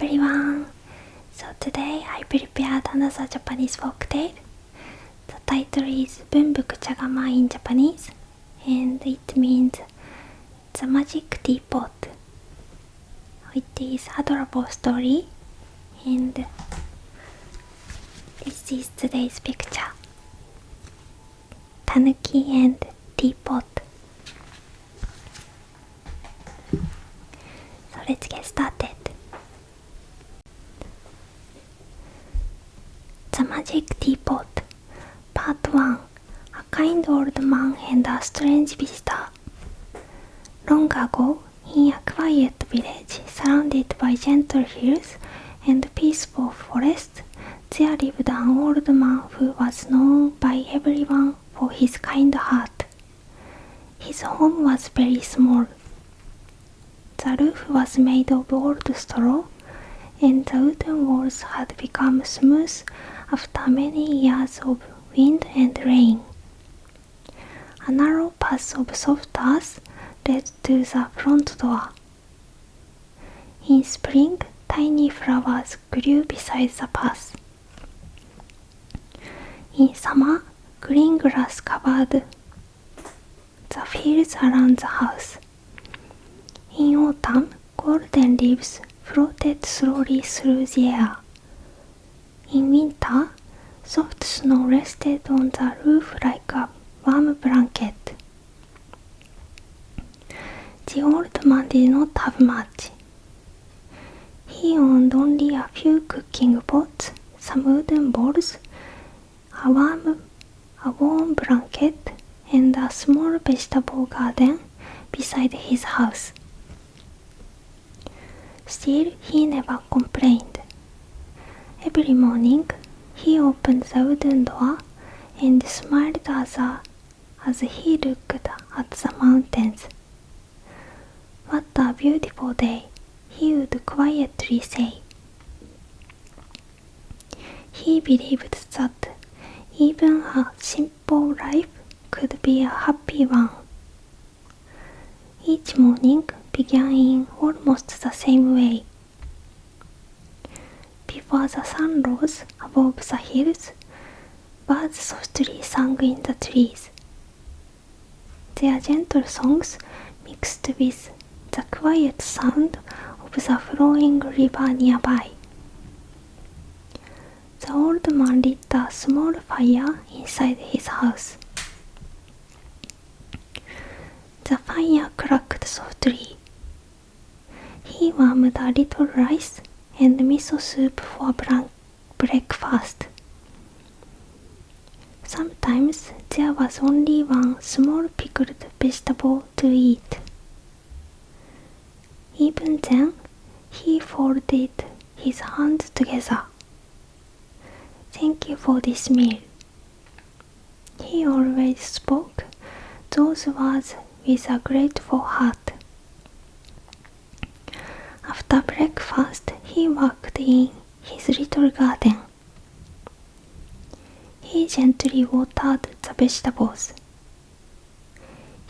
everyone! So today I prepared another Japanese folktale. The title is Bunbuku in Japanese, and it means The Magic Teapot. It is adorable story, and this is today's picture. Tanuki and teapot. So let's get started. The Magic Teapot. Part 1. A kind old man and a strange visitor. Long ago, in a quiet village surrounded by gentle hills and peaceful forests, there lived an old man who was known by everyone for his kind heart. His home was very small. The roof was made of old straw, and the wooden walls had become smooth after many years of wind and rain. A narrow path of soft earth led to the front door. In spring, tiny flowers grew beside the path. In summer, green grass covered the fields around the house. In autumn, golden leaves floated slowly through the air. In winter, soft snow rested on the roof like a warm blanket. The old man did not have much. He owned only a few cooking pots, some wooden bowls, a warm blanket, and a small vegetable garden beside his house. Still, he never complained. Every morning, he opened the wooden door and smiled as he looked at the mountains. "What a beautiful day," he would quietly say. He believed that even a simple life could be a happy one. Each morning began in almost the same way. Before the sun rose above the hills, birds softly sang in the trees. Their gentle songs mixed with the quiet sound of the flowing river nearby. The old man lit a small fire inside his house. The fire crackled softly. He warmed a little rice and miso soup for breakfast. Sometimes there was only one small pickled vegetable to eat. Even then, he folded his hands together. "Thank you for this meal." He always spoke those words with a grateful heart. After breakfast, he worked in his little garden. He gently watered the vegetables.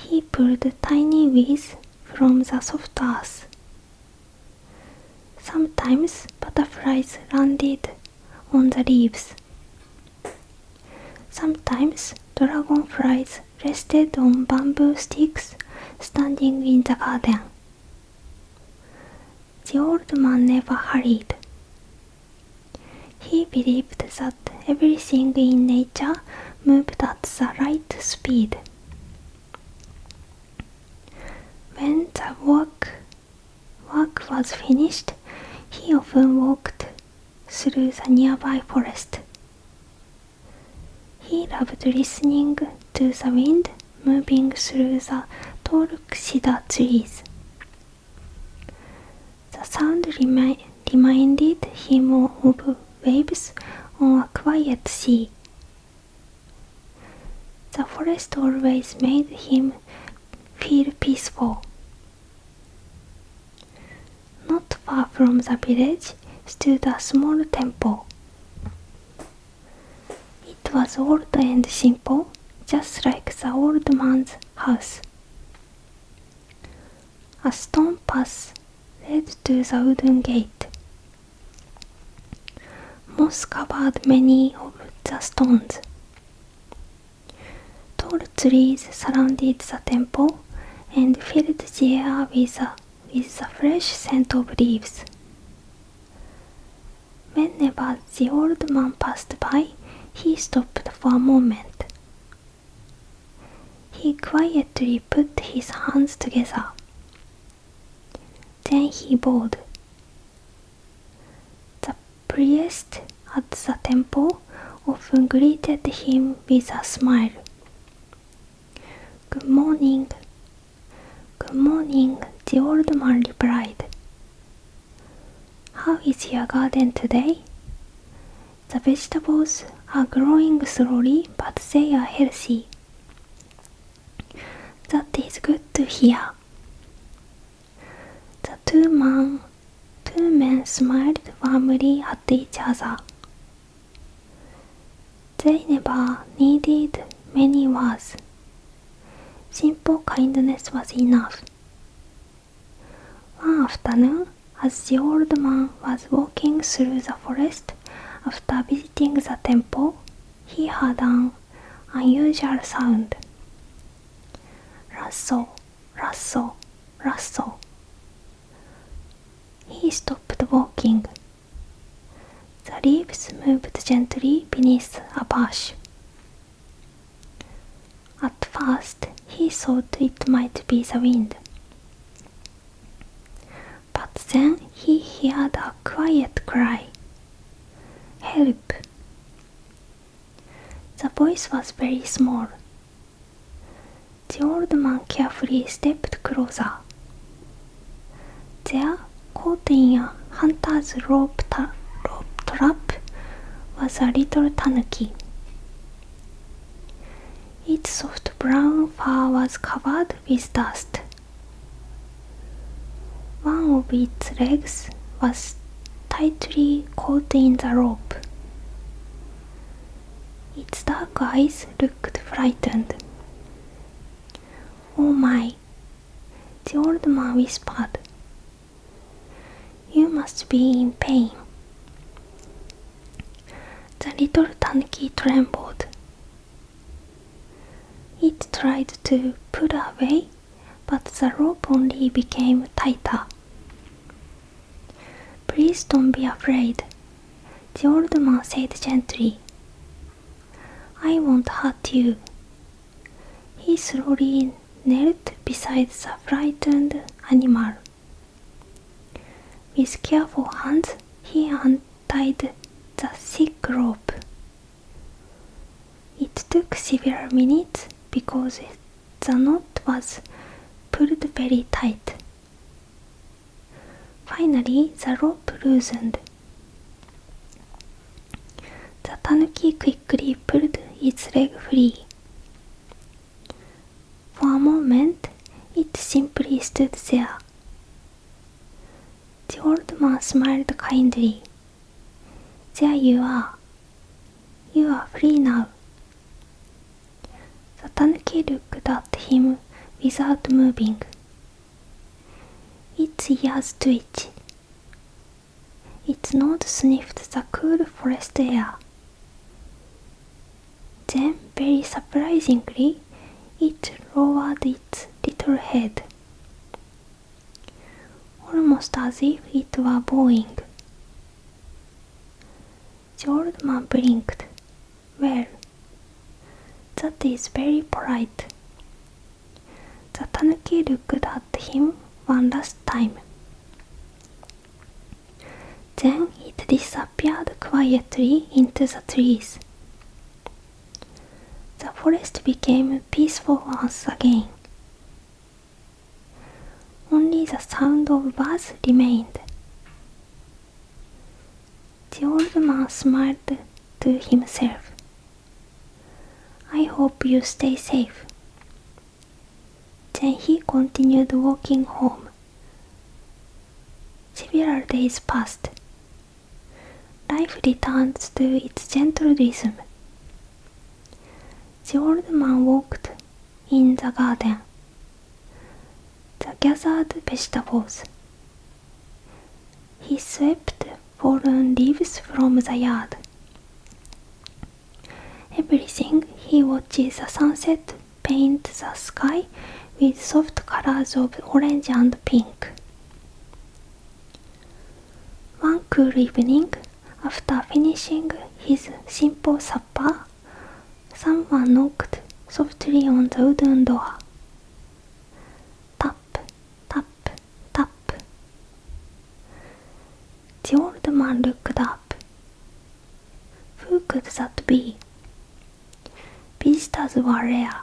He pulled tiny weeds from the soft earth. Sometimes butterflies landed on the leaves. Sometimes dragonflies rested on bamboo sticks standing in the garden. The old man never hurried. He believed that everything in nature moved at the right speed. When the work was finished, he often walked through the nearby forest. He loved listening to the wind moving through the tall cedar trees. The sound reminded him of waves on a quiet sea. The forest always made him feel peaceful. Not far from the village stood a small temple. It was old and simple, just like the old man's house. A stone path led to the wooden gate. moss covered many of the stones. Tall trees surrounded the temple and filled the air with the fresh scent of leaves. Whenever the old man passed by, he stopped for a moment. He quietly put his hands together. Then he bowed. The priest at the temple often greeted him with a smile. "Good morning." "Good morning," the old man replied. "How is your garden today?" "The vegetables are growing slowly, but they are healthy." "That is good to hear." The two men smiled warmly at each other. They never needed many words. Simple kindness was enough. One afternoon, as the old man was walking through the forest after visiting the temple, he heard an unusual sound. Rustle, rustle, rustle. He stopped walking. The leaves moved gently beneath a bush. At first, he thought it might be the wind. But then he heard a quiet cry. "Help!" The voice was very small. The old man carefully stepped closer. There, caught in a hunter's rope trap, was a little tanuki. Its soft brown fur was covered with dust. One of its legs was tightly caught in the rope. Its dark eyes looked frightened. "Oh my," the old man whispered. "You must be in pain." The little tanuki trembled. It tried to pull away, but the rope only became tighter. "Please don't be afraid," the old man said gently. "I won't hurt you." He slowly knelt beside the frightened animal. With careful hands, he untied the thick rope. It took several minutes because the knot was pulled very tight. Finally, the rope loosened. The tanuki quickly pulled its leg free. For a moment, it simply stood there. The old man smiled kindly. "There you are. You are free now." The tanuki looked at him without moving. Its ears twitched. Its nose sniffed the cool forest air. Then, very surprisingly, it lowered its little head, almost as if it were bowing. The old man blinked. "Well, that is very polite." The tanuki looked at him one last time. Then it disappeared quietly into the trees. The forest became peaceful once again. Only the sound of birds remained. The old man smiled to himself. "I hope you stay safe." Then he continued walking home. Several days passed. Life returned to its gentle rhythm. The old man walked in the garden. The gathered vegetables. He swept fallen leaves from the yard. Everything he watches the sunset paint the sky with soft colors of orange and pink. One cool evening, after finishing his simple supper, someone knocked softly on the wooden door. Tap, tap, tap. The old man looked up. Who could that be? Visitors were rare.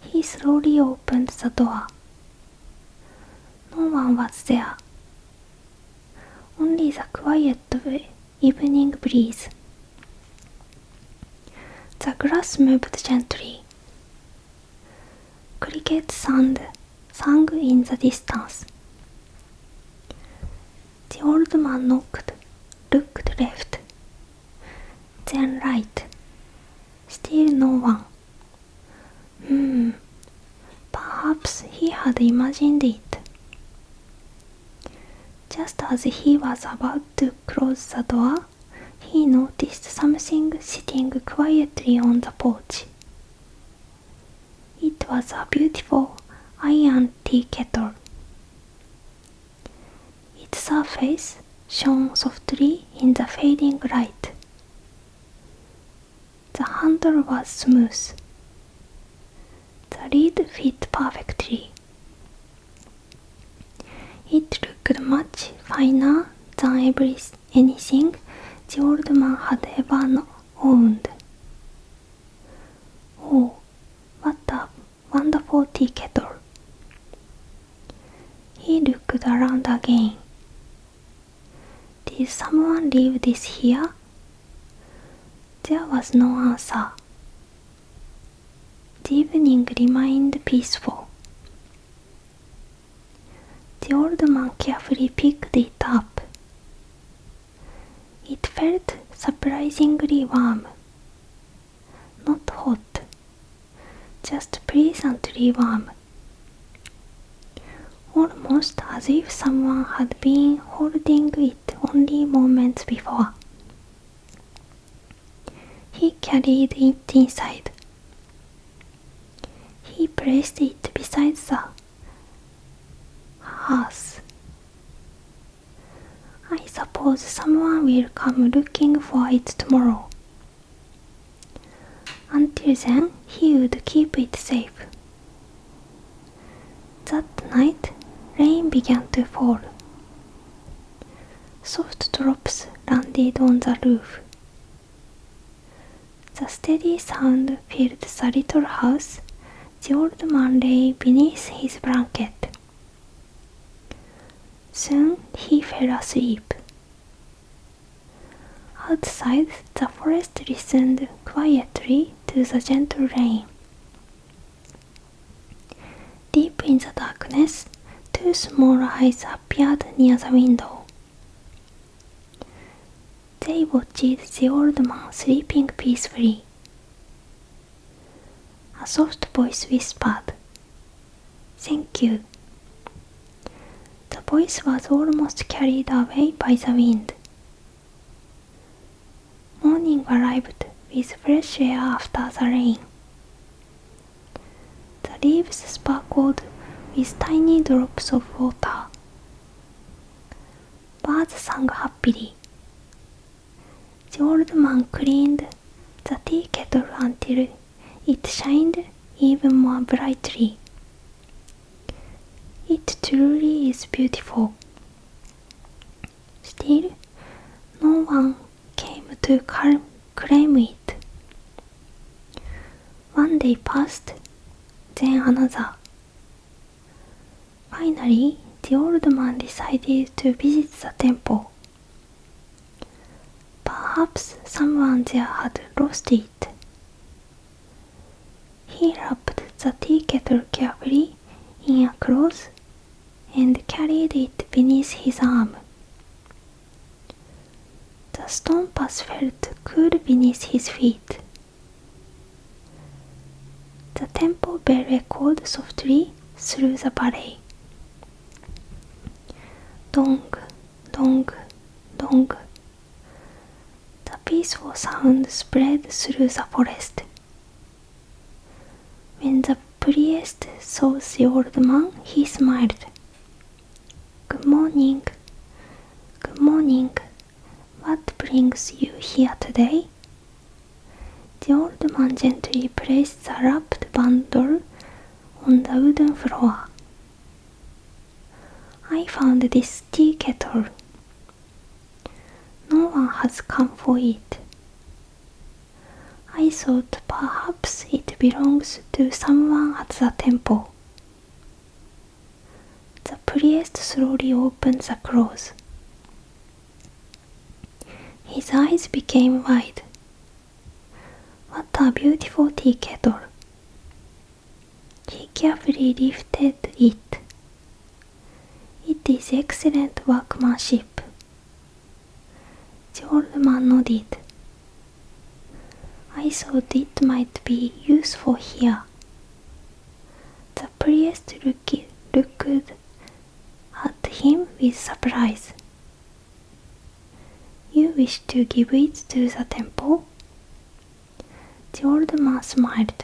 He slowly opened the door. No one was there. Only the quiet evening breeze. The grass moved gently. Crickets sang in the distance. The old man knocked, looked left, then right. Still no one. Perhaps he had imagined it. Just as he was about to close the door, he noticed something sitting quietly on the porch. It was a beautiful iron tea kettle. Its surface shone softly in the fading light. The handle was smooth. The lid fit perfectly. It looked much finer than anything the old man had ever owned. Oh, what a wonderful tea kettle! He looked around again. Did someone leave this here? There was no answer. The evening remained peaceful. The old man carefully picked it up. It felt surprisingly warm. Not hot, just pleasantly warm. Almost as if someone had been holding it only moments before. He carried it inside. He placed it beside the hearth. I suppose someone will come looking for it tomorrow. Until then, he would keep it safe. That night, rain began to fall. Soft drops landed on the roof. The steady sound filled the little house. The old man lay beneath his blanket. Soon he fell asleep. Outside, the forest listened quietly to the gentle rain. Deep in the darkness, two small eyes appeared near the window. They watched the old man sleeping peacefully. A soft voice whispered, "Thank you." The voice was almost carried away by the wind. Morning arrived with fresh air after the rain. The leaves sparkled with tiny drops of water. Birds sang happily. The old man cleaned the tea kettle until it shined even more brightly. It truly is beautiful. Still, no one came to claim it. One day passed, then another. Finally, the old man decided to visit the temple. Perhaps someone there had lost it. He wrapped the tea kettle carefully in a cloth and carried it beneath his arm. The stone path felt cool beneath his feet. The temple bell echoed softly through the valley. Dong, dong, dong. The peaceful sound spread through the forest. When the priest saw the old man, he smiled. Good morning. Good morning. What brings you here today? The old man gently placed the wrapped bundle on the wooden floor. I found this tea kettle. No one has come for it. I thought perhaps it belongs to someone at the temple. The priest slowly opened the cloth. His eyes became wide. What a beautiful tea kettle. He carefully lifted it. It is excellent workmanship. The old man nodded. I thought it might be useful here. The priest looked at him with surprise. You wish to give it to the temple? The old man smiled.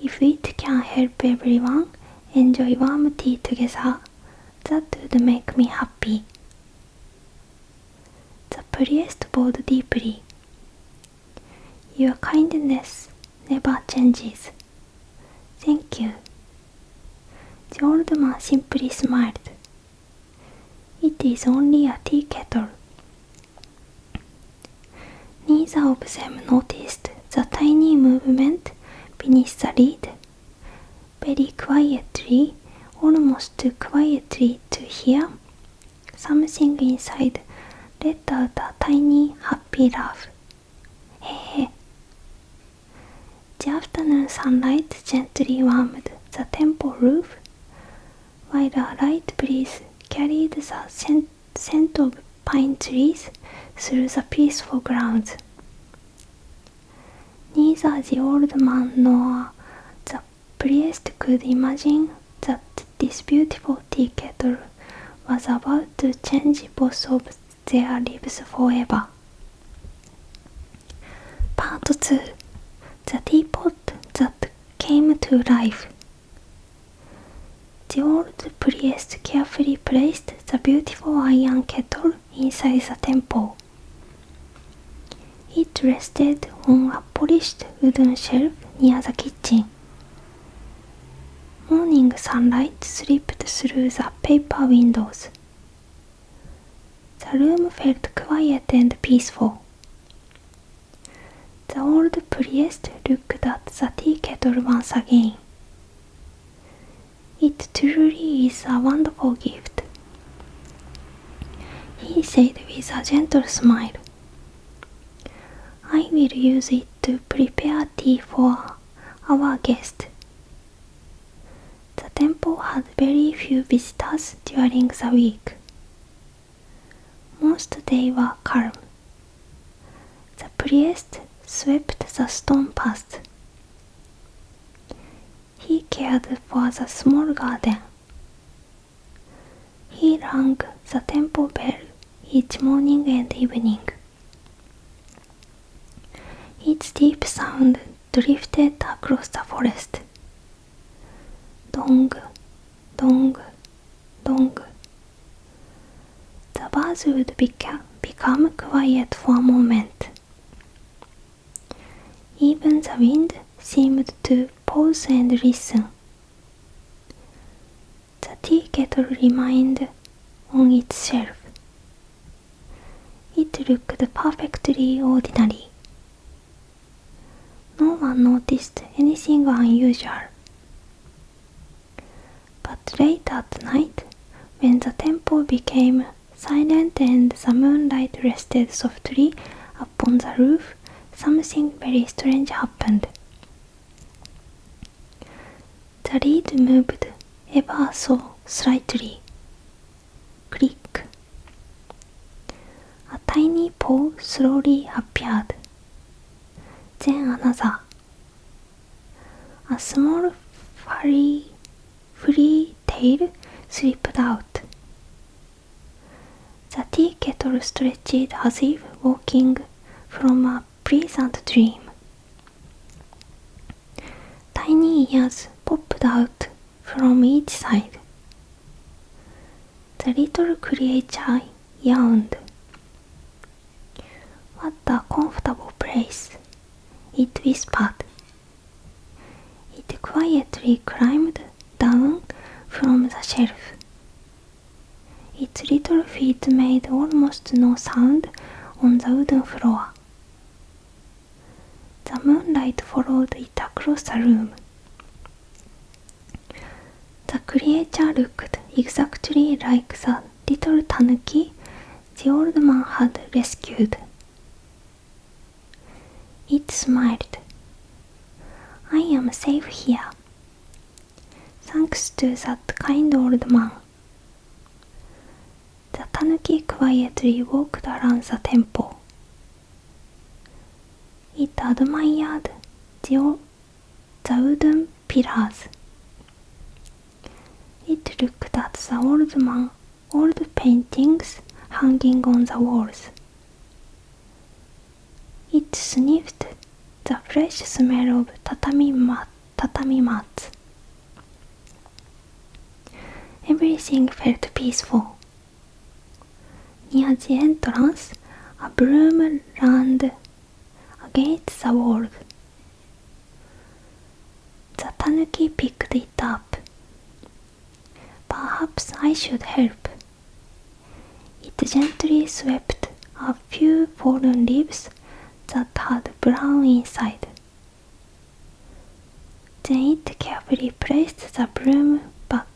If it can help everyone enjoy warm tea together, that would make me happy. The priest bowed deeply. Your kindness never changes. Thank you. The old man simply smiled. It is only a tea kettle. Neither of them noticed the tiny movement beneath the lid. Very quietly, almost too quietly to hear, something inside let out a tiny happy laugh. Hey. The afternoon sunlight gently warmed the temple roof, while a light breeze carried the scent of pine trees through the peaceful grounds. Neither the old man nor the priest could imagine that this beautiful tea kettle was about to change both of their lives forever. Part 2. The teapot that came to life. The old priest carefully placed the beautiful iron kettle inside the temple. It rested on a polished wooden shelf near the kitchen. Morning sunlight slipped through the paper windows. The room felt quiet and peaceful. The old priest looked at the tea kettle once again. It truly is a wonderful gift, he said with a gentle smile. I will use it to prepare tea for our guest. The temple had very few visitors during the week. Most days were calm. The priest swept the stone paths. He cared for the small garden. He rang the temple bell each morning and evening. Its deep sound drifted across the forest. Dong, dong, dong. The birds would become quiet for a moment. Even the wind seemed to pause and listen. The tea kettle remained on its shelf. It looked perfectly ordinary. No one noticed anything unusual. But late at night, when the temple became silent and the moonlight rested softly upon the roof, something very strange happened. The lid moved ever so slightly. Click. A tiny paw slowly appeared. Then another. A small free tail slipped out. The tea tea kettle stretched as if walking from a pleasant dream. Tiny ears popped out from each side. The little creature yawned. "What a comfortable place," it whispered. It quietly climbed down from the shelf. Its little feet made almost no sound on the wooden floor. The moonlight followed it across the room. The creature looked exactly like the little tanuki the old man had rescued. It smiled. "I am safe here, thanks to that kind old man." The tanuki quietly walked around the temple. It admired the wooden pillars. It looked at the old paintings hanging on the walls. It sniffed the fresh smell of tatami mats. Everything felt peaceful. Near the entrance, a broom leaned against the wall. The tanuki picked it up. "Perhaps I should help." It gently swept a few fallen leaves that had brown inside. Then it carefully placed the broom back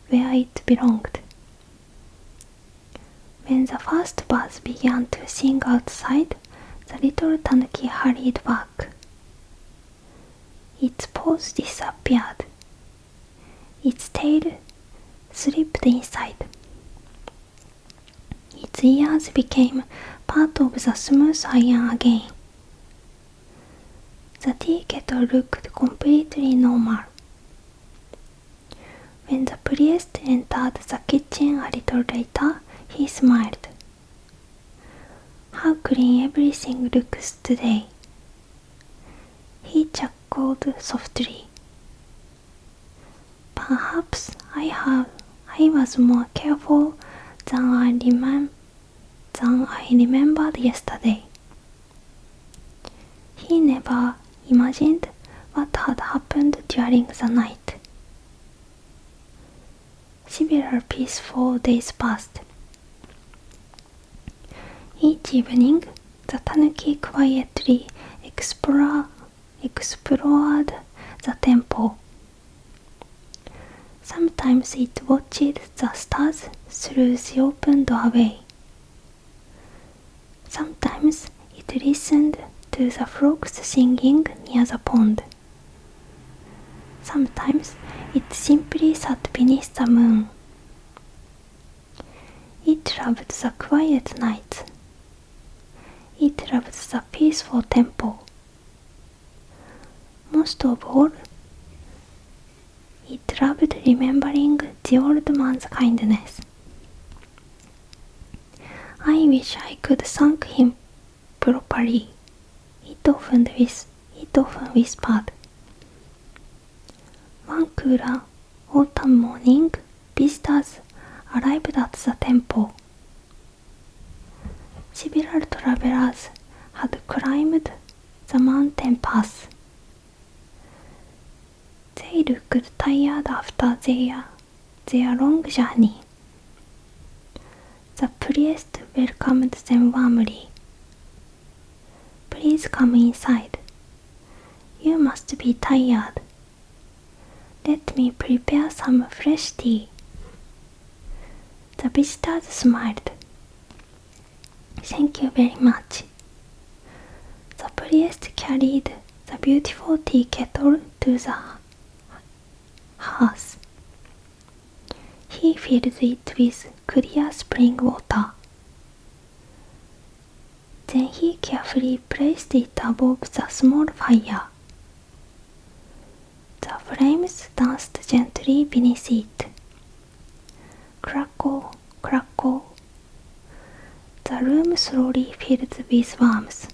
where it belonged. When the first birds began to sing outside, the little tanuki hurried back. Its paws disappeared. Its tail slipped inside. Its ears became part of the smooth iron again. The tea kettle looked completely normal. When the priest entered the kitchen a little later, he smiled. "How clean everything looks today," he chuckled softly. "Perhaps I was more careful than I remembered yesterday." He never imagined what had happened during the night. Several peaceful days passed. Each evening, the tanuki quietly explored the temple. Sometimes it watched the stars through the open doorway. Sometimes it listened to the frogs singing near the pond. Sometimes it simply sat beneath the moon. It loved the quiet nights. It loved the peaceful temple. Most of all, it loved remembering the old man's kindness. "I wish I could thank him properly," it often whispered. One cooler autumn morning, visitors arrived at the temple. Several travelers had climbed the mountain pass. They looked tired after their long journey. The priest welcomed them warmly. "Please come inside. You must be tired. Let me prepare some fresh tea." The visitors smiled. "Thank you very much." The priest carried the beautiful tea kettle to the hearth. He filled it with clear spring water. Then he carefully placed it above the small fire. The flames danced gently beneath it. Crackle, crackle. The room slowly filled with worms.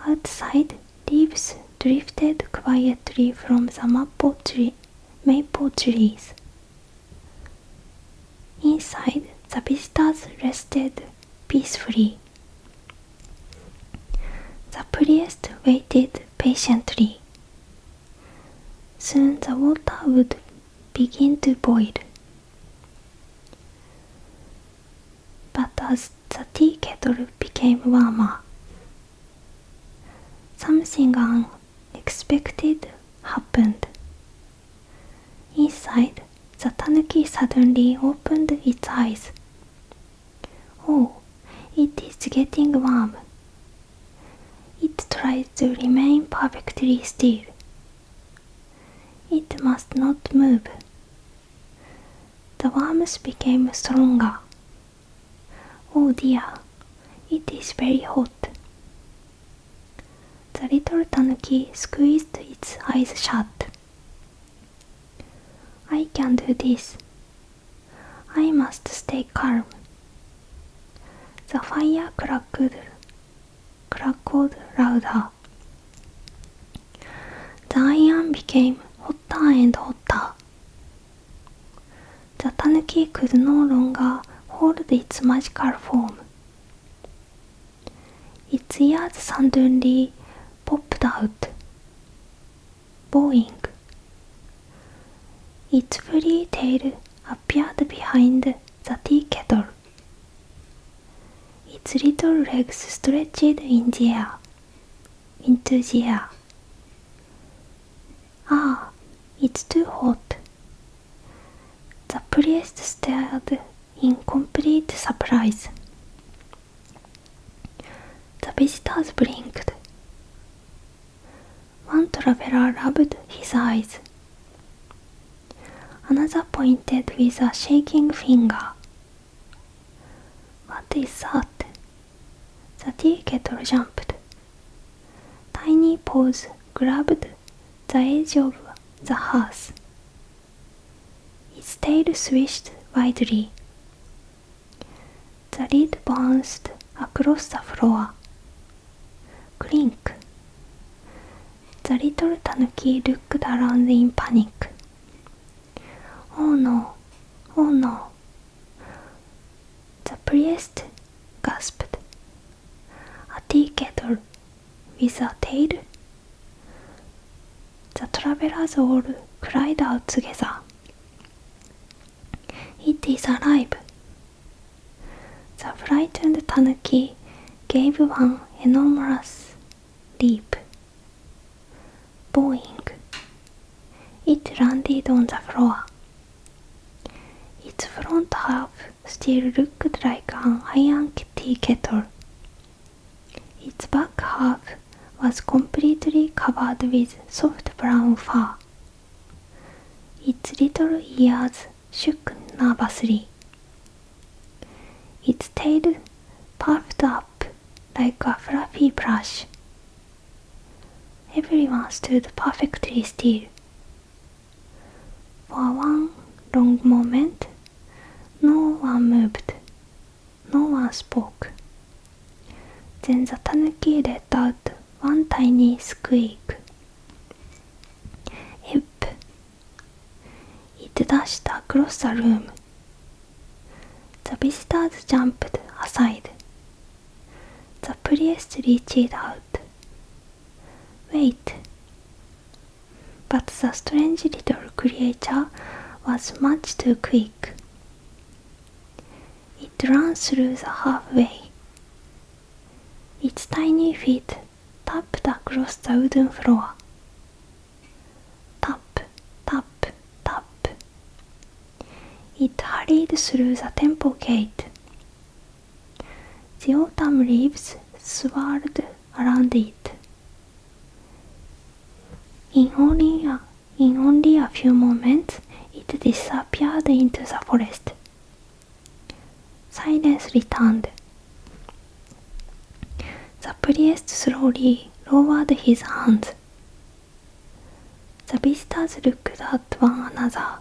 Outside, leaves drifted quietly from the maple trees. Inside, the visitors rested peacefully. The priest waited patiently. Soon the water would begin to boil. But as the tea kettle became warmer, something unexpected happened. Inside, the tanuki suddenly opened its eyes. Oh, it is getting warm. It tried to remain perfectly still. It must not move. The worms became stronger. Oh dear, it is very hot. The little tanuki squeezed its eyes shut. I can do this. I must stay calm. The fire crackled louder. The iron became hotter and hotter. The tanuki could no longer hold its magical form. Its ears suddenly popped out, bowing. Its furry tail appeared behind the tea kettle. Its little legs stretched into the air. Ah, it's too hot. The priest stared in complete surprise. The visitors blinked. One traveler rubbed his eyes. Another pointed with a shaking finger. What is that? The tea kettle jumped. Tiny paws grabbed the edge of the hearth. Its tail swished wildly. The lid bounced across the floor. Clink. The little tanuki looked around in panic. Oh no, oh no. The priest gasped. A tea kettle with a tail? The travelers all cried out together. It is alive. The frightened tanuki gave one enormous leap. Boing. It landed on the floor. Its front half still looked like an iron tea kettle. Its back half was completely covered with soft brown fur. Its little ears shook nervously. Its tail puffed up like a fluffy brush. Everyone stood perfectly still. For one long moment, no one moved. No one spoke. Then the tanuki let out one tiny squeak. Hip. It dashed across the room. The visitors jumped aside. The priest reached out. Wait. But the strange little creature was much too quick. It ran through the halfway. Its tiny feet tapped across the wooden floor. Tap, tap, tap. It hurried through the temple gate. The autumn leaves swirled around it. In only a few moments, it disappeared into the forest. Silence returned. The priest slowly lowered his hands. The visitors looked at one another.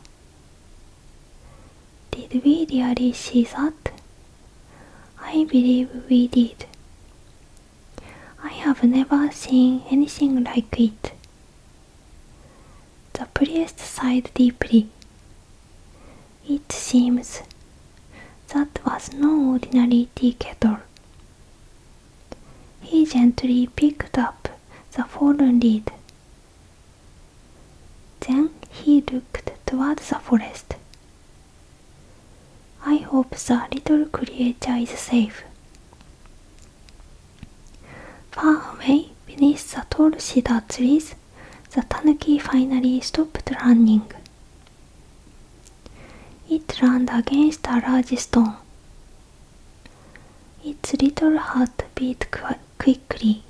Did we really see that? I believe we did. I have never seen anything like it. The priest sighed deeply. It seems that was no ordinary tea kettle. He gently picked up the fallen lid. Then he looked toward the forest. I hope the little creature is safe. Far away, beneath the tall cedar trees, the tanuki finally stopped running. It ran against a large stone. Its little heart beat quickly.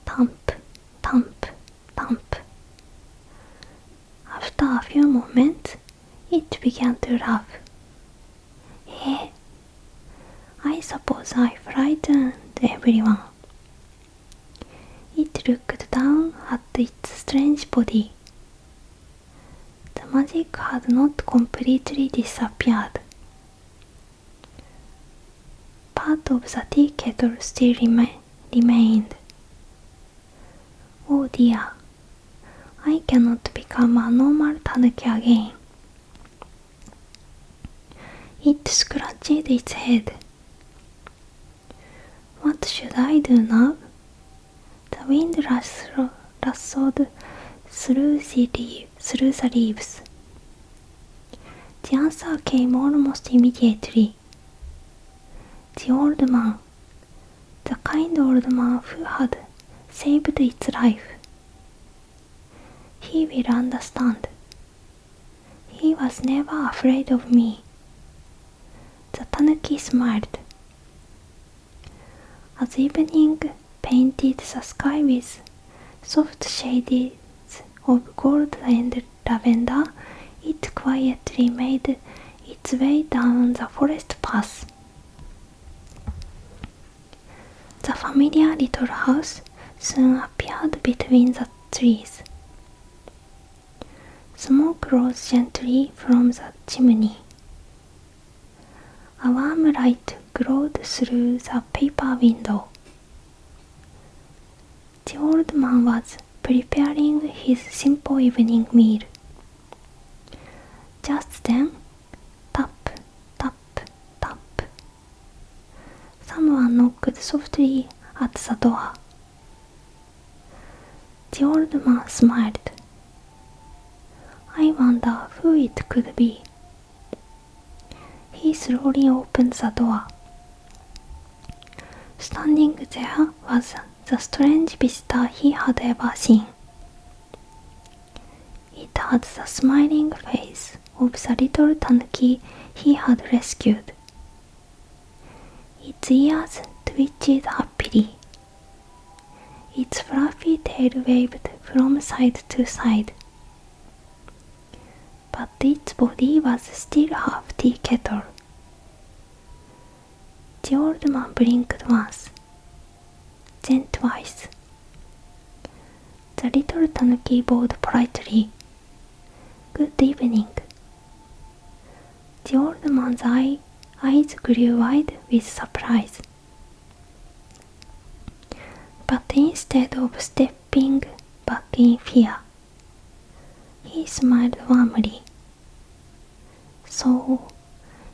Thump, thump, thump. After a few moments, it began to laugh. I suppose I frightened everyone. It looked down at its strange body. The magic had not completely disappeared. Part of the tea kettle still remained. Oh dear, I cannot become a normal tanuki again. It scratched its head. What should I do now? The wind rustled through the leaves. The answer came almost immediately. The old man, the kind old man who had saved its life. He will understand. He was never afraid of me. The tanuki smiled. As evening painted the sky with soft shades of gold and lavender, it quietly made its way down the forest path. The familiar little house soon appeared between the trees. Smoke rose gently from the chimney. A warm light glowed through the paper window. The old man was preparing his simple evening meal. Just then, tap, tap, tap. Someone knocked softly at the door. The old man smiled. I wonder who it could be. He slowly opened the door. Standing there was the strange visitor he had ever seen. It had the smiling face of the little tanuki he had rescued. Its ears twitched happily. Its fluffy tail waved from side to side. But its body was still half tea kettle. The old man blinked once, then twice. The little tanuki bowed politely. Good evening. The old man's eyes grew wide with surprise. But instead of stepping back in fear, he smiled warmly. So,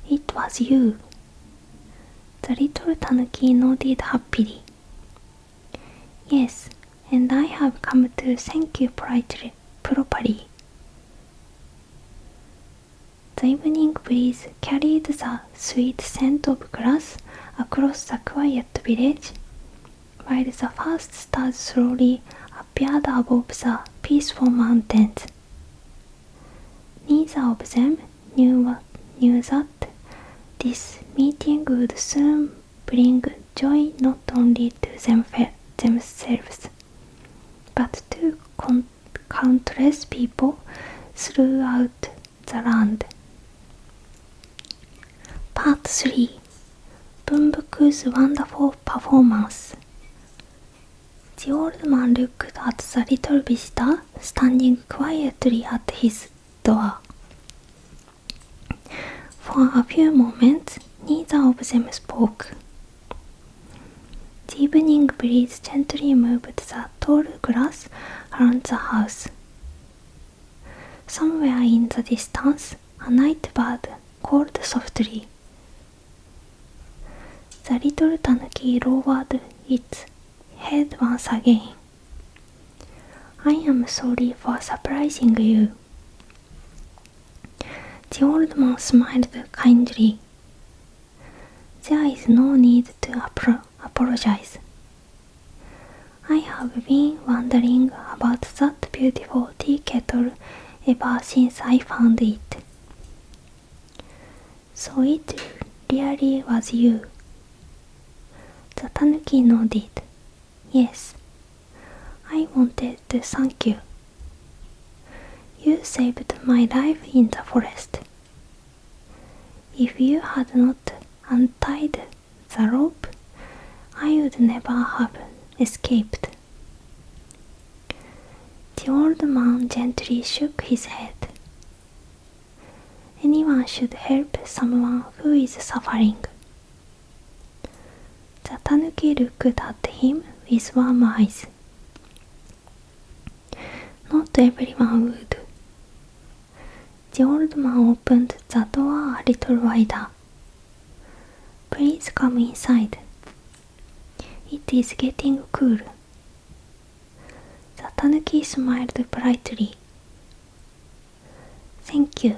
it was you. The little tanuki nodded happily. Yes, and I have come to thank you properly. The evening breeze carried the sweet scent of grass across the quiet village, while the first stars slowly appeared above the peaceful mountains. Neither of them knew that this meeting would soon bring joy not only to themselves, but to countless people throughout the land. Part 3. Bunbuku's wonderful performance. The old man looked at the little visitor standing quietly at his door. For a few moments, Neither of them spoke. The evening breeze gently moved the tall grass around the house. Somewhere in the distance, a night bird called softly. The little tanuki lowered its head once again. I am sorry for surprising you. The old man smiled kindly. There is no need to apologize. I have been wondering about that beautiful tea kettle ever since I found it. So it really was you. The tanuki nodded. Yes, I wanted to thank you. You saved my life in the forest. If you had not untied the rope, I would never have escaped. The old man gently shook his head. Anyone should help someone who is suffering. The tanuki looked at him with warm eyes. Not everyone would. The old man opened the door a little wider. Please come inside. It is getting cool. The tanuki smiled brightly. Thank you.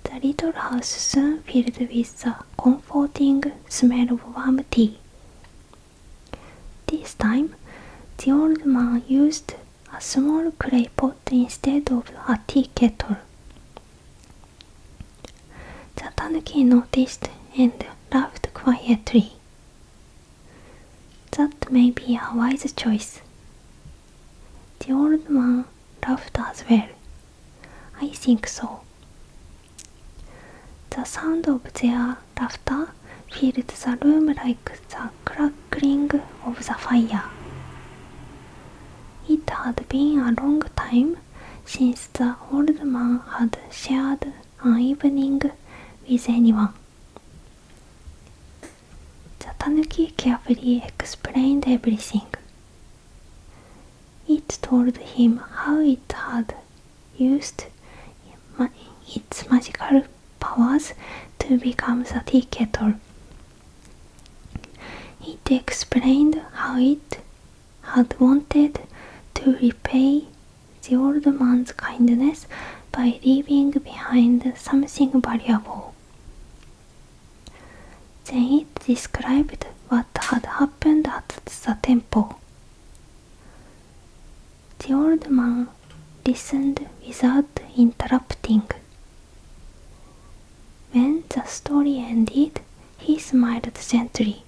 The little house soon filled with the comforting smell of warm tea. This time, the old man used a small clay pot instead of a tea kettle. The tanuki noticed and laughed quietly. That may be a wise choice. The old man laughed as well. I think so. The sound of their laughter filled the room like the crackling of the fire. It had been a long time since the old man had shared an evening with anyone. The tanuki carefully explained everything. It told him how it had used its magical powers to become the tea kettle. It explained how it had wanted to repay the old man's kindness by leaving behind something valuable. Then it described what had happened at the temple. The old man listened without interrupting. When the story ended, he smiled gently.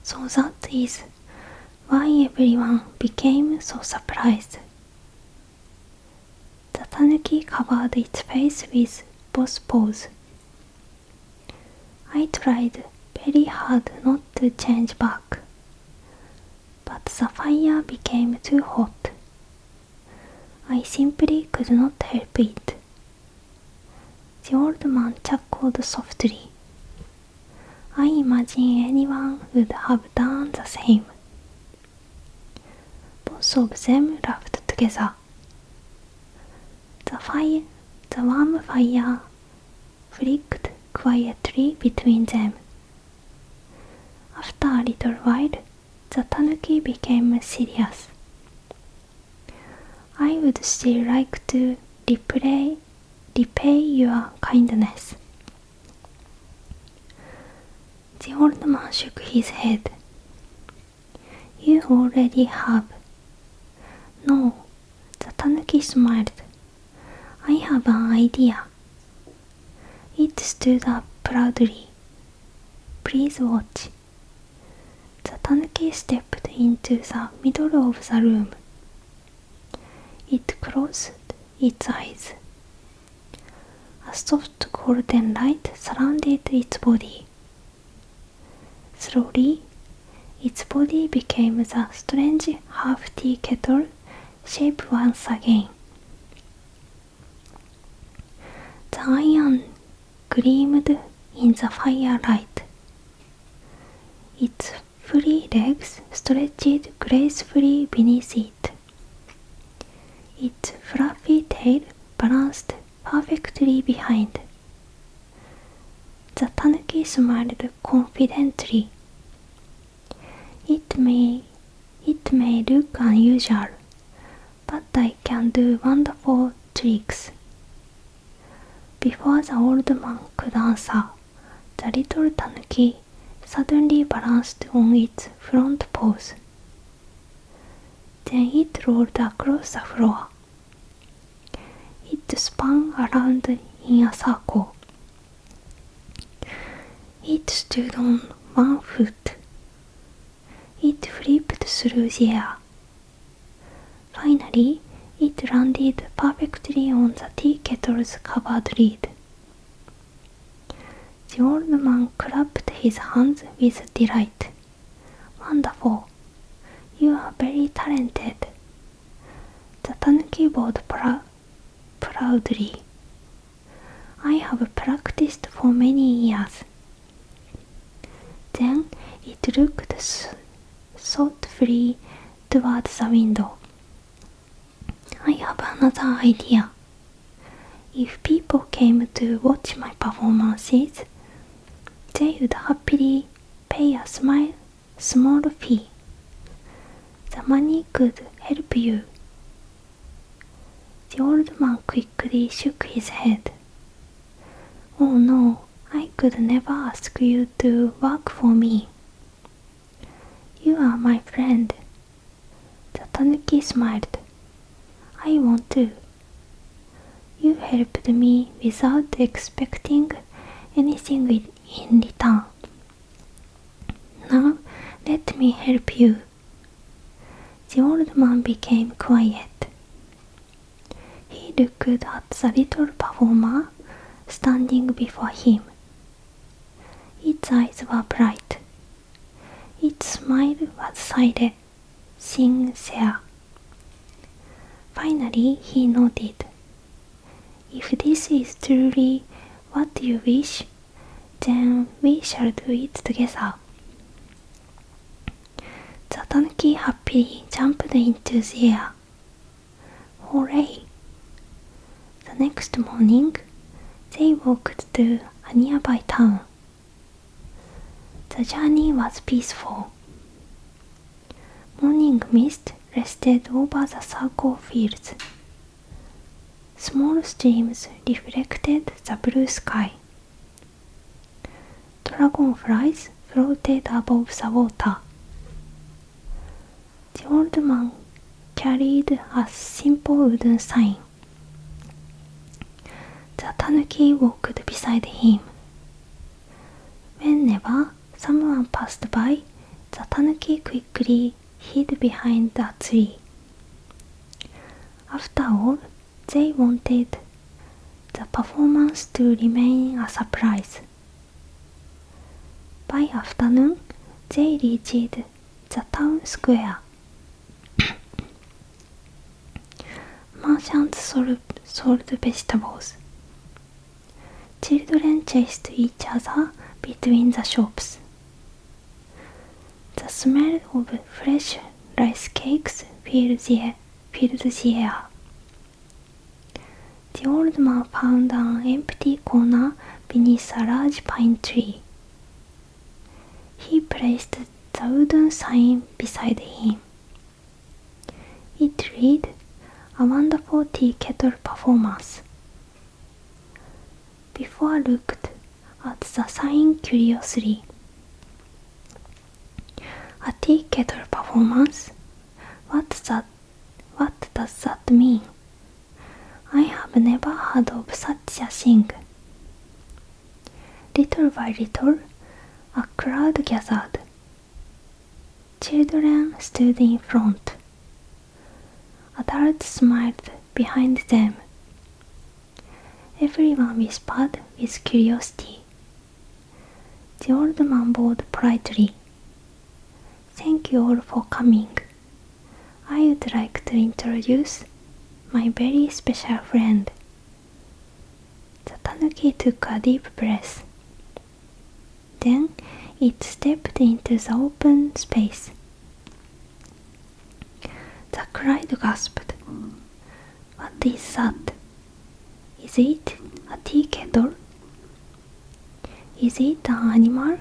So that is why everyone became so surprised. The tanuki covered its face with both paws. I tried very hard not to change back, but the fire became too hot. I simply could not help it. The old man chuckled softly. I imagine anyone would have done the same. Both of them laughed together. The warm fire flickered quietly between them. After a little while, the tanuki became serious. I would still like to repay your kindness. The old man shook his head. You already have. No, the tanuki smiled. I have an idea. It stood up proudly. Please watch. The tanuki stepped into the middle of the room. It closed its eyes. A soft golden light surrounded its body. Slowly, its body became the strange half-tea kettle shape once again. The iron gleamed in the firelight. Its free legs stretched gracefully beneath it. Its fluffy tail balanced perfectly behind. The tanuki smiled confidently. It may look unusual, but I can do wonderful tricks. Before the old man could answer, the little tanuki suddenly balanced on its front paws. Then it rolled across the floor. It spun around in a circle. It stood on one foot. It flipped through the air. Finally, it landed perfectly on the tea kettle's covered lid. The old man clapped his hands with delight. "Wonderful! You are very talented." The tanuki bowed proudly. "I have practiced for many years." Then it looked thoughtfully toward the window. "I have another idea. If people came to watch my performances, they would happily pay a small fee. The money could help you." The old man quickly shook his head. "Oh no, I could never ask you to work for me. You are my friend." The tanuki smiled. "I want to. You helped me without expecting anything in return. Now let me help you." The old man became quiet. He looked at the little performer standing before him. Its eyes were bright. Its smile was sincere. Finally he nodded. "If this is truly what you wish, then we shall do it together." The tanuki happily jumped into the air. Hooray! The next morning, they walked to a nearby town. The journey was peaceful. Morning mist rested over the circle fields. Small streams reflected the blue sky. Dragonflies floated above the water. The old man carried a simple wooden sign. The tanuki walked beside him. Whenever someone passed by, the tanuki quickly hid behind a tree. After all, they wanted the performance to remain a surprise. By afternoon, they reached the town square. Merchants sold vegetables. Children chased each other between the shops. The smell of fresh rice cakes filled the air. The old man found an empty corner beneath a large pine tree. He placed the wooden sign beside him. It read, "A wonderful tea kettle performance." Before looked at the sign curiously. "A tea kettle performance? What does that mean? I have never heard of such a thing." Little by little, a crowd gathered. Children stood in front. Adults smiled behind them. Everyone whispered with curiosity. The old man bowed politely. "Thank you all for coming. I would like to introduce my very special friend." The tanuki took a deep breath. Then it stepped into the open space. The crowd gasped. What is that? Is it a tea kettle? Is it an animal?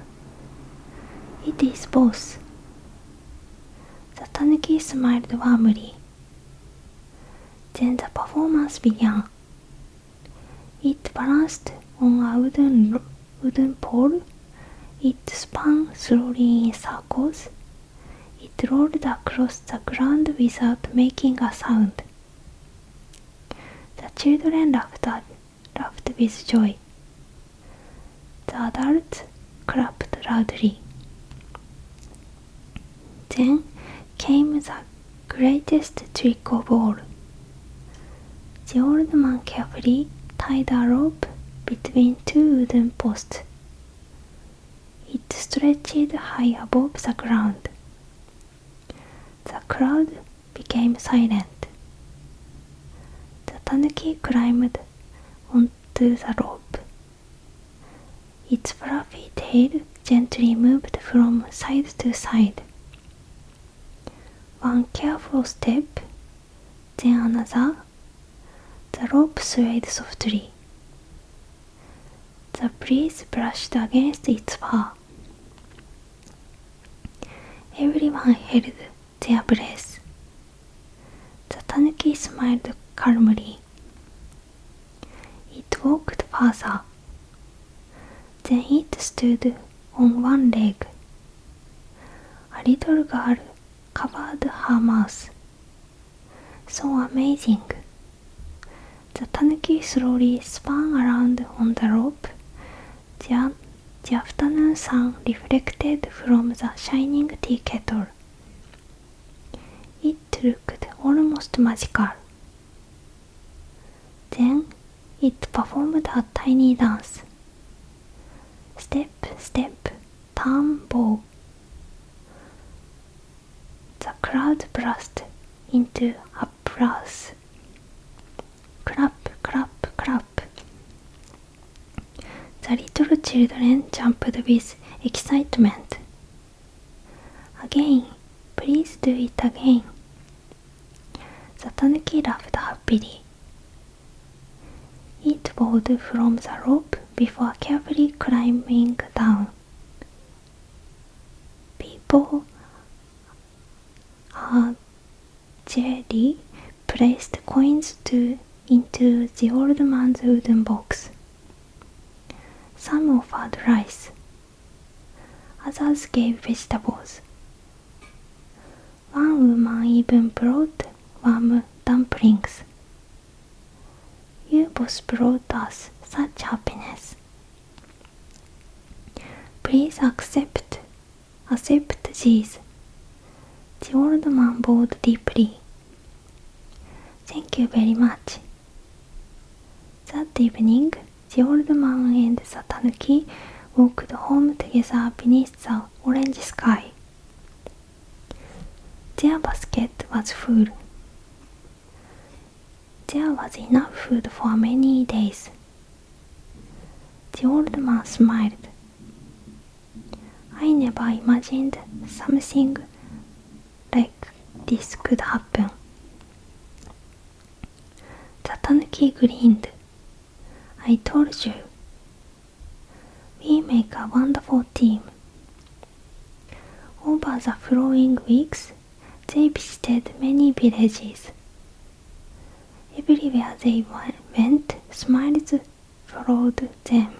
It is both. The tanuki smiled warmly. Then the performance began. It balanced on a wooden pole. It spun slowly in circles. It rolled across the ground without making a sound. The children laughed with joy. The adults clapped loudly. Then came the greatest trick of all. The old man carefully tied a rope between two wooden posts. It stretched high above the ground. The crowd became silent. The tanuki climbed onto the rope. Its fluffy tail gently moved from side to side. One careful step, then another. The rope swayed softly. The breeze brushed against its fur. Everyone held their breath. The tanuki smiled calmly. It walked further. Then it stood on one leg. A little girl covered her mouth. So amazing! The tanuki slowly spun around on the rope. The afternoon sun reflected from the shining tea kettle. It looked almost magical. Then it performed a tiny dance. Step, step, turn, bow. The crowd burst into applause. Clap, clap, clap. The little children jumped with excitement. Again, please do it again. The tanuki laughed happily. It bowed from the rope before carefully climbing down. People jelly placed coins into the old man's wooden box. Some offered rice. Others gave vegetables. One woman even brought warm dumplings. You both brought us such happiness. Please accept these. The old man bowed deeply. Thank you very much. That evening, the old man and the tanuki walked home together beneath the orange sky. Their basket was full. There was enough food for many days. The old man smiled. I never imagined something like this could happen. The tanuki grinned. I told you. We make a wonderful team. Over the following weeks, they visited many villages. Everywhere they went, smiles followed them.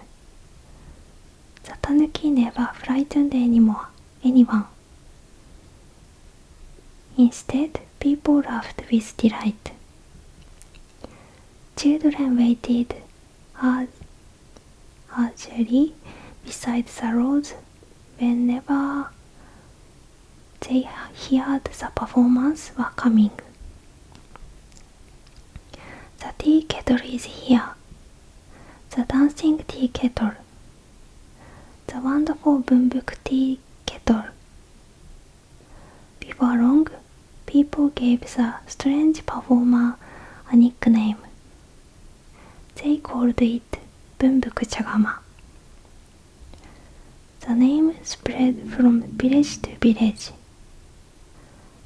The tanuki never frightened anyone. Instead, people laughed with delight. Children waited urgently beside the roads whenever they heard the performance were coming. The tea kettle is here. The dancing tea kettle. The wonderful Bunbuku tea kettle. Before long, people gave the strange performer a nickname. They called it Bunbuku Chagama. The name spread from village to village.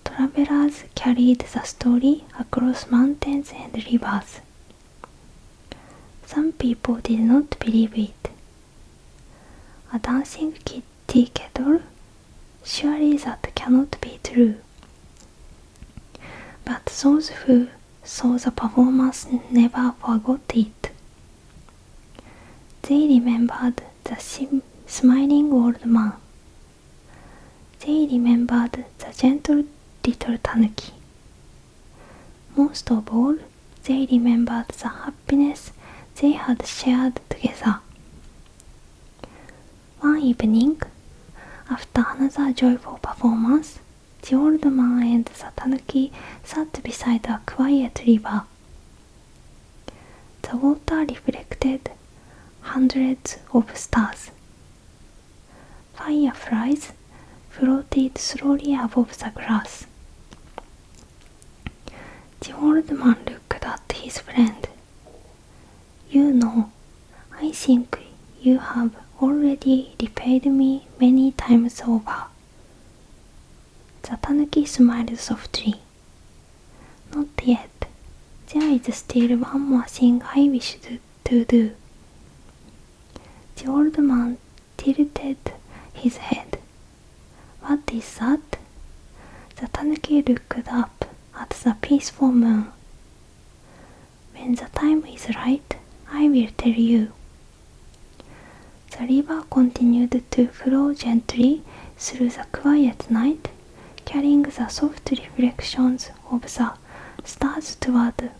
Travelers carried the story across mountains and rivers. Some people did not believe it. A dancing tea kettle? Surely that cannot be true. But those who saw the performance never forgot it. They remembered the smiling old man. They remembered the gentle little tanuki. Most of all, they remembered the happiness they had shared together. One evening, after another joyful performance, the old man and the tanuki sat beside a quiet river. The water reflected hundreds of stars. Fireflies floated slowly above the grass. The old man looked at his friend. You know, I think you have already repaid me many times over. The tanuki smiled softly. Not yet. There is still one more thing I wish to do. The old man tilted his head. What is that? The tanuki looked up at the peaceful moon. When the time is right, I will tell you. The river continued to flow gently through the quiet night, carrying the soft reflections of the stars toward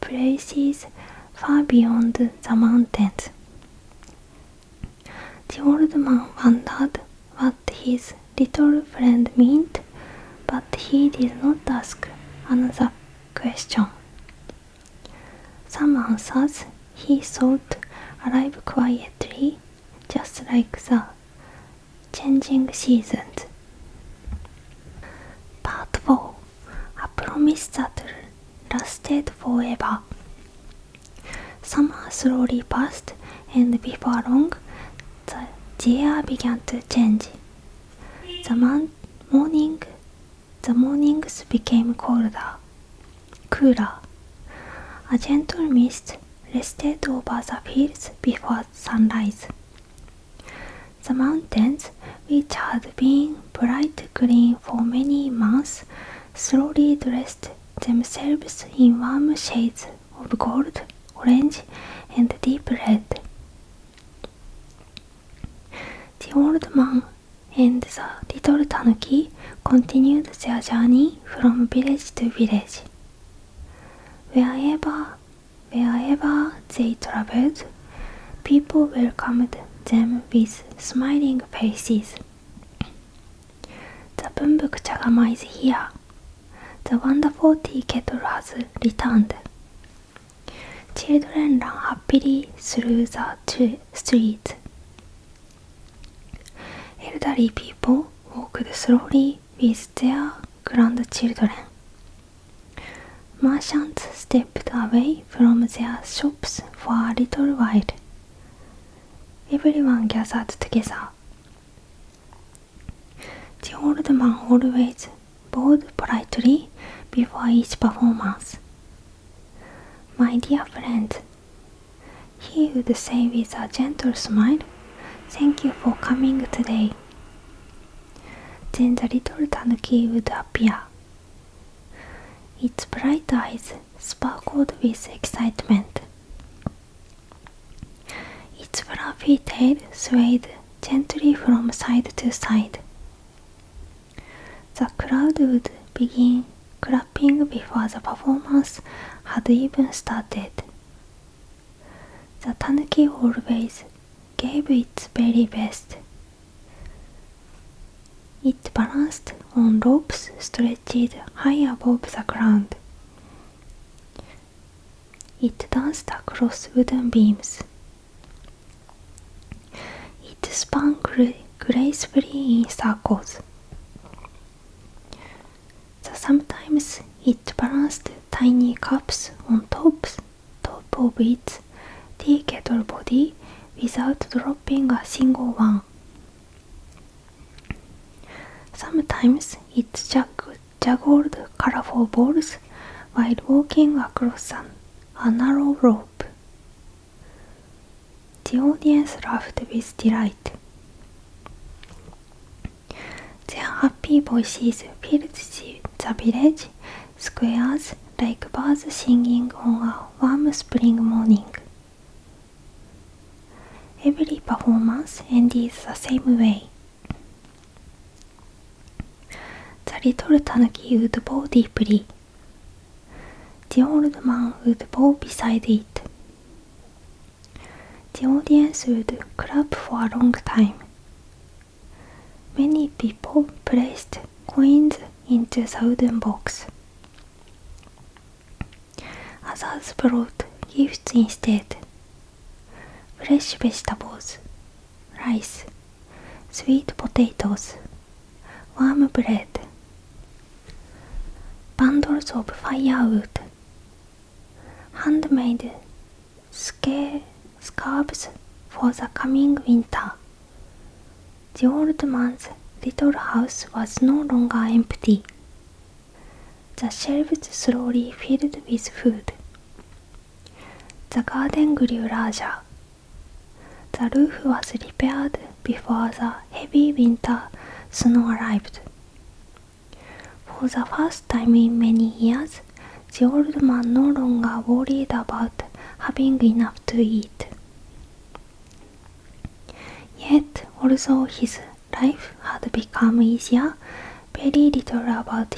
places far beyond the mountains. The old man wondered what his little friend meant, but he did not ask another question. Some answers, he thought, arrive quietly, just like the changing seasons. Part 4. A promise that lasted forever. Summer slowly passed, and before long, the air began to change. The mornings became cooler. A gentle mist rested over the fields before sunrise. The mountains, which had been bright green for many months, slowly dressed themselves in warm shades of gold, orange, and deep red. The old man and the little tanuki continued their journey from village to village. Wherever they traveled, people welcomed them with smiling faces. The Bunbuku Chagama is here. The wonderful tea kettle has returned. Children ran happily through the streets. Elderly people walked slowly with their grandchildren. Merchants stepped away from their shops for a little while. Everyone gathered together. The old man always bowed politely before each performance. My dear friend, he would say with a gentle smile, thank you for coming today. Then the little tanuki would appear. Its bright eyes sparkled with excitement. Its fluffy tail swayed gently from side to side. The crowd would begin clapping before the performance had even started. The tanuki always gave its very best. It balanced on ropes stretched high above the ground. It danced across wooden beams. It spun gracefully in circles. Sometimes it balanced tiny cups on top of its tea kettle body without dropping a single one. Sometimes it juggled colorful balls while walking across a narrow rope. The audience laughed with delight. Their happy voices filled the village squares like birds singing on a warm spring morning. Every performance ended the same way. The little tanuki would bow deeply. The old man would bow beside it. The audience would clap for a long time. Many people placed coins into the wooden box. Others brought gifts instead. Fresh vegetables, rice, sweet potatoes, warm bread, bundles of firewood, handmade scarves for the coming winter. The old man's little house was no longer empty. The shelves slowly filled with food. The garden grew larger. The roof was repaired before the heavy winter snow arrived. For the first time in many years, the old man no longer worried about having enough to eat. Yet, although his life had become easier, very little about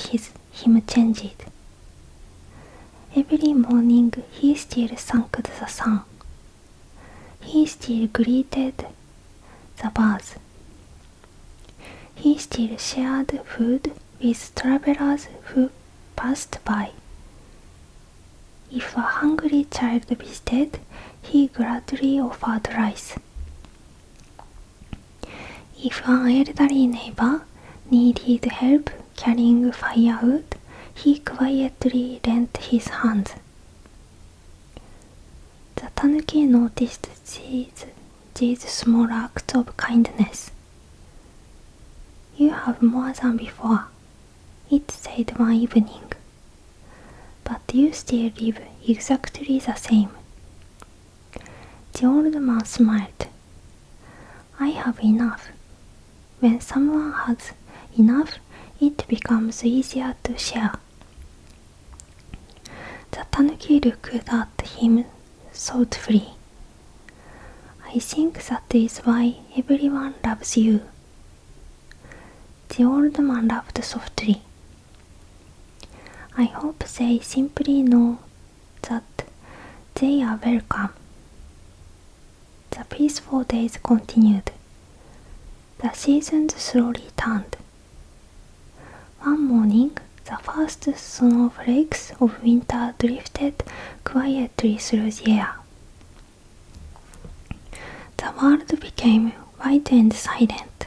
him changed. Every morning he still thanked the sun. He still greeted the birds. He still shared food with travelers who passed by. If a hungry child visited, he gladly offered rice. If an elderly neighbor needed help carrying firewood, he quietly lent his hand. The tanuki noticed these small acts of kindness. "You have more than before," it said one evening, "but you still live exactly the same." The old man smiled. "I have enough. When someone has enough, it becomes easier to share." The tanuki looked at him thoughtfully. "I think that is why everyone loves you." The old man laughed softly. "I hope they simply know that they are welcome." The peaceful days continued. The seasons slowly turned. One morning, the first snowflakes of winter drifted quietly through the air. The world became white and silent.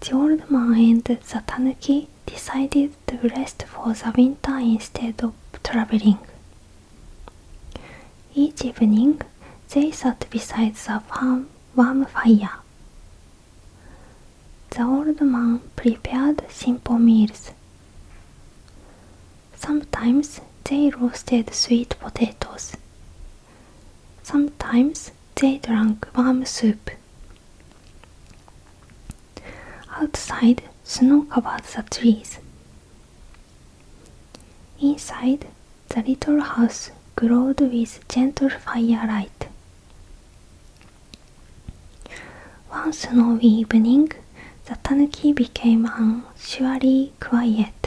The old man and the tanuki decided to rest for the winter instead of traveling. Each evening, they sat beside the warm fire. The old man prepared simple meals. Sometimes they roasted sweet potatoes. Sometimes they drank warm soup. Outside, snow covered the trees. Inside, the little house glowed with gentle firelight. One snowy evening, the tanuki became unusually quiet.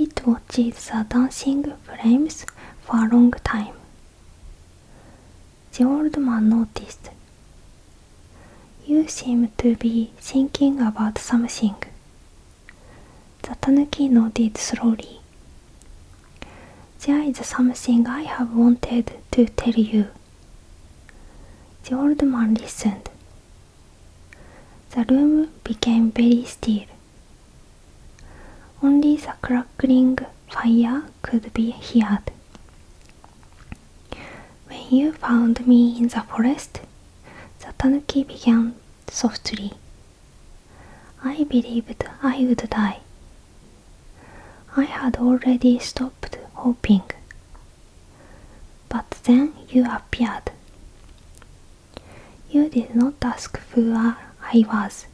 It watched the dancing flames for a long time. The old man noticed. "You seem to be thinking about something." The tanuki nodded slowly. "There is something I have wanted to tell you." The old man listened. The room became very still. Only the crackling fire could be heard. you found me in the forest, the tanuki began softly. I believed I would die. I had already stopped hoping. But then you appeared. You did not ask who I was.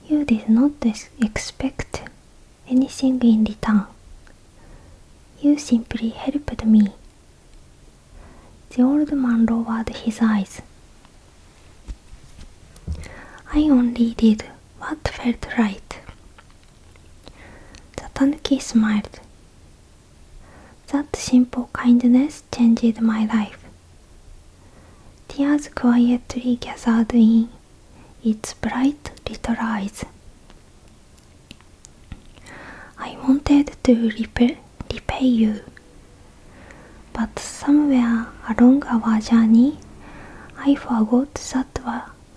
You did not expect anything in return. You simply helped me. The old man lowered his eyes. I only did what felt right. The tanuki smiled. That simple kindness changed my life. Tears quietly gathered in its bright little eyes. I wanted to repay you, but somewhere along our journey, I forgot that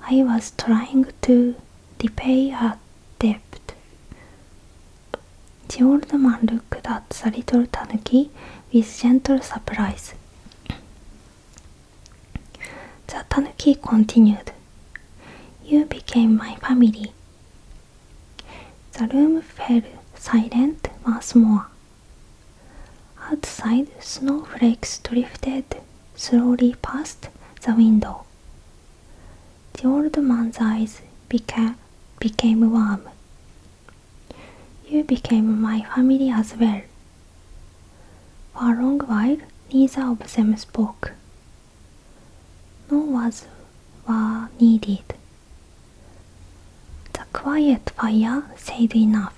I was trying to repay a debt. The old man looked at the little tanuki with gentle surprise. The tanuki continued. You became my family. The room fell silent once more. Outside, snowflakes drifted slowly past the window. The old man's eyes became warm. You became my family as well. For a long while, neither of them spoke. No words were needed. The quiet fire said enough.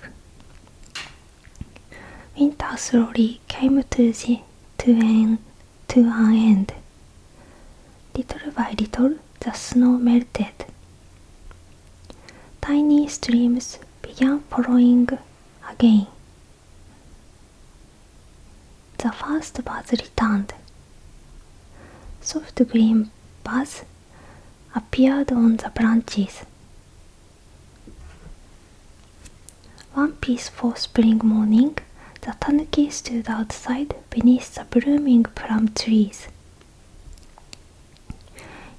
Winter slowly came to an end. Little by little, the snow melted. Tiny streams began flowing again. The first birds returned. Soft green buds appeared on the branches. One peaceful spring morning, the tanuki stood outside beneath the blooming plum trees.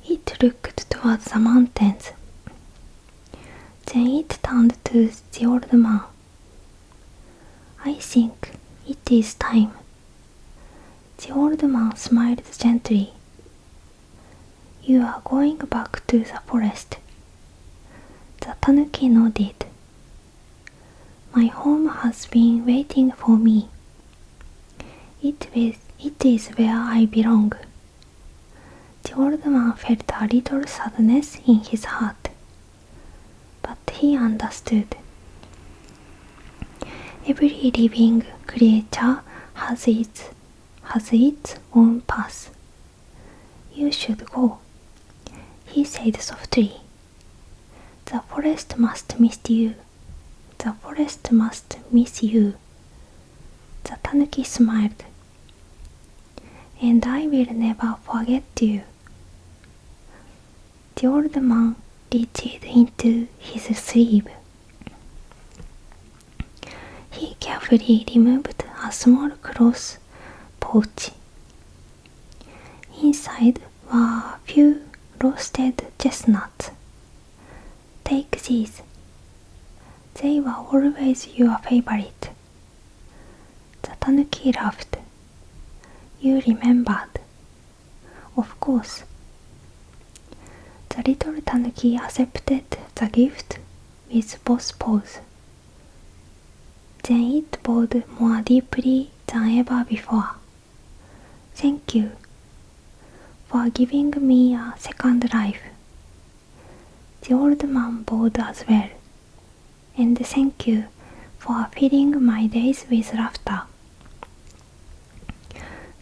It looked towards the mountains. Then it turned to the old man. I think it is time. The old man smiled gently. You are going back to the forest. The tanuki nodded. My home has been waiting for me. It is where I belong. The old man felt a little sadness in his heart, but he understood. Every living creature has its own path. You should go, he said softly. The forest must miss you. The forest must miss you. The tanuki smiled. And I will never forget you. The old man reached into his sleeve. He carefully removed a small cloth pouch. Inside were a few roasted chestnuts. Take these. They were always your favorite. The tanuki laughed. You remembered. Of course. The little tanuki accepted the gift with both paws. Then it bowed more deeply than ever before. Thank you for giving me a second life. The old man bowed as well. And thank you for filling my days with laughter.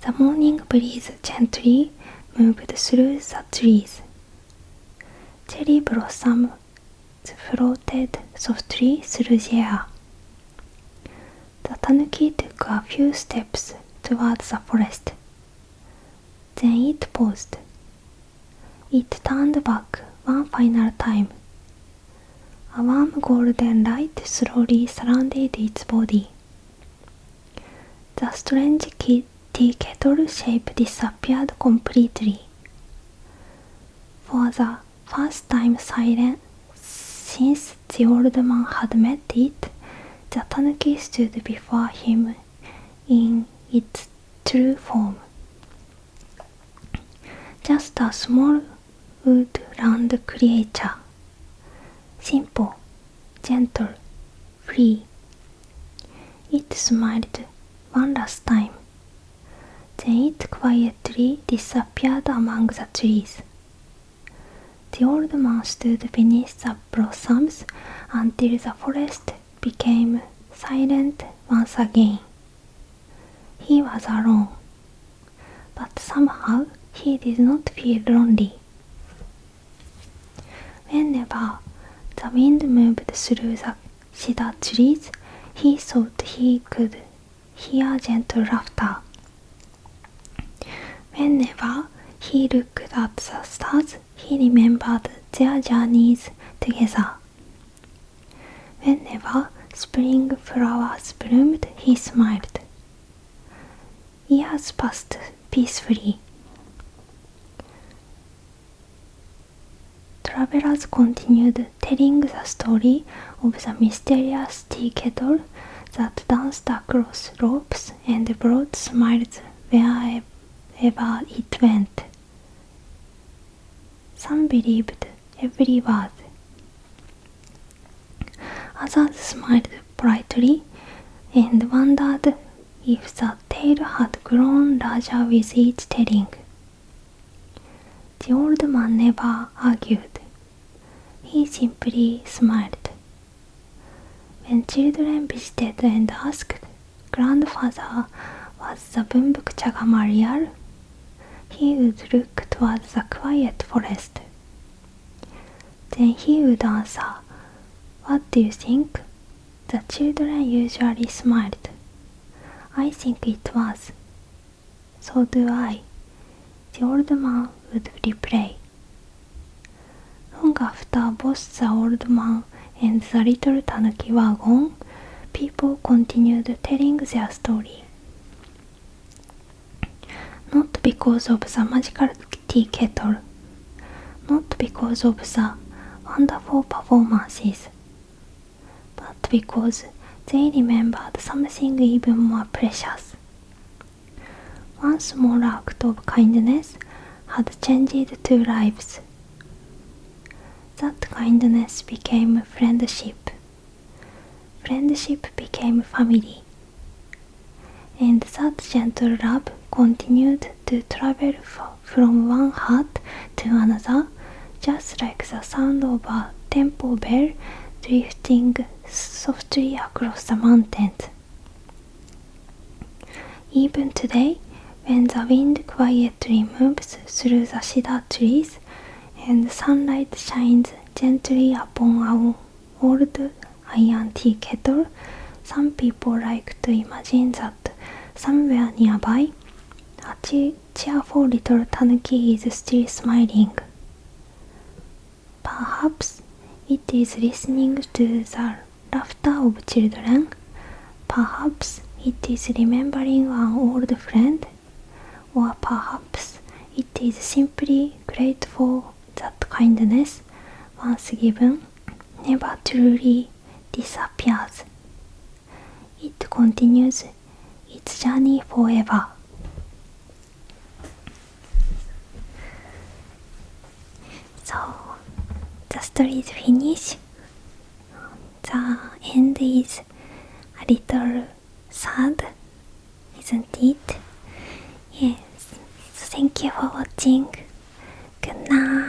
The morning breeze gently moved through the trees. Cherry blossoms floated softly through the air. The tanuki took a few steps towards the forest. Then it paused. It turned back one final time. A warm golden light slowly surrounded its body. The strange tea kettle shape disappeared completely. For the first time since the old man had met it, the tanuki stood before him in its true form. Just a small woodland creature. Simple, gentle, free. It smiled one last time. Then it quietly disappeared among the trees. The old man stood beneath the blossoms until the forest became silent once again. He was alone, but somehow he did not feel lonely. Whenever the wind moved through the cedar trees, he thought he could hear gentle laughter. Whenever he looked at the stars, he remembered their journeys together. Whenever spring flowers bloomed, he smiled. Years passed peacefully. Travelers continued telling the story of the mysterious tea kettle that danced across ropes and brought smiles wherever it went. Some believed every word. Others smiled brightly and wondered if the tale had grown larger with each telling. The old man never argued. He simply smiled. When children visited and asked, "Grandfather, was the Bunbuku chagama real?" he would look towards the quiet forest. Then he would answer, "What do you think?" The children usually smiled. "I think it was." "So do I," the old man would replay. Long after both the old man and the little tanuki were gone, people continued telling their story. Not because of the magical tea kettle, not because of the wonderful performances, but because they remembered something even more precious. One small act of kindness had changed two lives. That kindness became friendship. Friendship became family. And that gentle love continued to travel from one heart to another, just like the sound of a temple bell drifting softly across the mountains. Even today, when the wind quietly moves through the cedar trees and sunlight shines gently upon our old iron tea kettle, some people like to imagine that somewhere nearby, a cheerful little tanuki is still smiling. Perhaps it is listening to the laughter of children. Perhaps it is remembering an old friend. Or perhaps it is simply grateful that kindness, once given, never truly disappears. It continues its journey forever. So, the story is finished. The end is a little sad, isn't it? Yes. Thank you for watching. Good night.